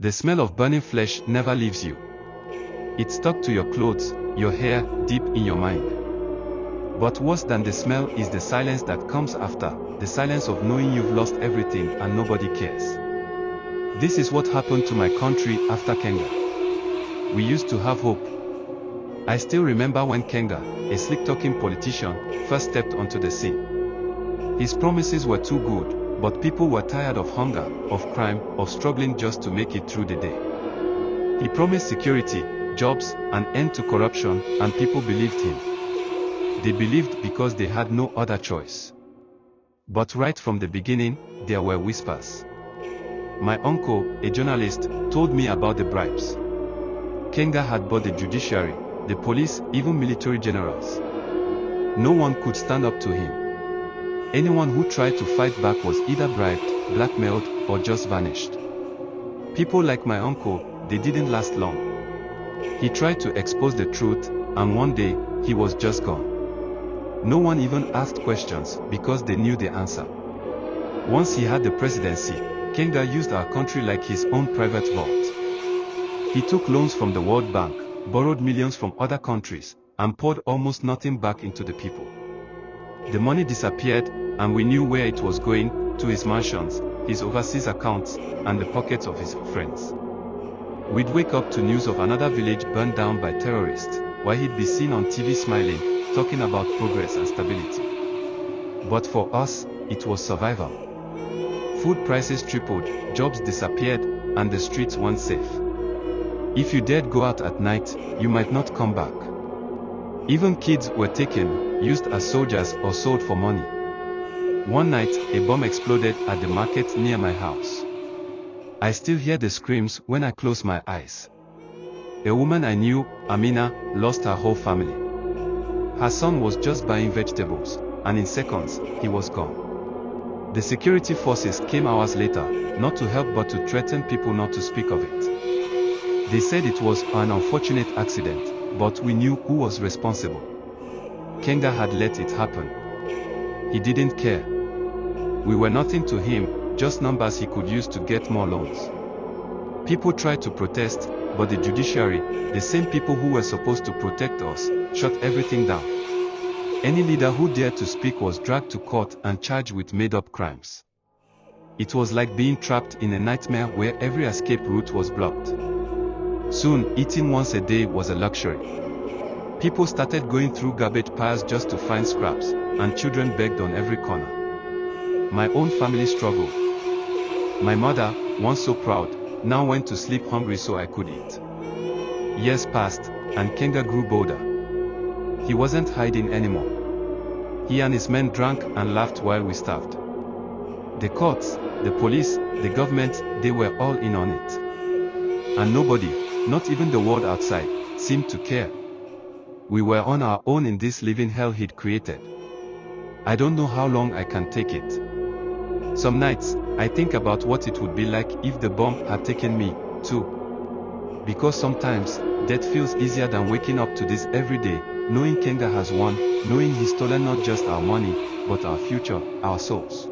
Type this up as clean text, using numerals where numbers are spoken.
The smell of burning flesh never leaves you. It's stuck to your clothes, your hair, deep in your mind. But worse than the smell is the silence that comes after, the silence of knowing you've lost everything and nobody cares. This is what happened to my country after Kenga. We used to have hope. I still remember when Kenga, a slick-talking politician, first stepped onto the scene. His promises were too good, but people were tired of hunger, of crime, of struggling just to make it through the day. He promised security, jobs, an end to corruption, and people believed him. They believed because they had no other choice. But right from the beginning, there were whispers. My uncle, a journalist, told me about the bribes. Kenga had bought the judiciary, the police, even military generals. No one could stand up to him. Anyone who tried to fight back was either bribed, blackmailed, or just vanished. People like my uncle, they didn't last long. He tried to expose the truth, and one day, he was just gone. No one even asked questions because they knew the answer. Once he had the presidency, Kenga used our country like his own private vault. He took loans from the World Bank, borrowed millions from other countries, and poured almost nothing back into the people. The money disappeared, and we knew where it was going, to his mansions, his overseas accounts, and the pockets of his friends. We'd wake up to news of another village burned down by terrorists, while he'd be seen on TV smiling, talking about progress and stability. But for us, it was survival. Food prices tripled, jobs disappeared, and the streets weren't safe. If you dared go out at night, you might not come back. Even kids were taken, used as soldiers or sold for money. One night, a bomb exploded at the market near my house. I still hear the screams when I close my eyes. A woman I knew, Amina, lost her whole family. Her son was just buying vegetables, and in seconds, he was gone. The security forces came hours later, not to help but to threaten people not to speak of it. They said it was an unfortunate accident, but we knew who was responsible. Kenga had let it happen. He didn't care. We were nothing to him, just numbers he could use to get more loans. People tried to protest, but the judiciary, the same people who were supposed to protect us, shut everything down. Any leader who dared to speak was dragged to court and charged with made-up crimes. It was like being trapped in a nightmare where every escape route was blocked. Soon, eating once a day was a luxury. People started going through garbage piles just to find scraps, and children begged on every corner. My own family struggled. My mother, once so proud, now went to sleep hungry so I could eat. Years passed, and Kenga grew bolder. He wasn't hiding anymore. He and his men drank and laughed while we starved. The courts, the police, the government, they were all in on it. And nobody, not even the world outside, seemed to care. We were on our own in this living hell he'd created. I don't know how long I can take it. Some nights, I think about what it would be like if the bomb had taken me, too. Because sometimes, death feels easier than waking up to this every day, knowing Kenga has won, knowing he's stolen not just our money, but our future, our souls.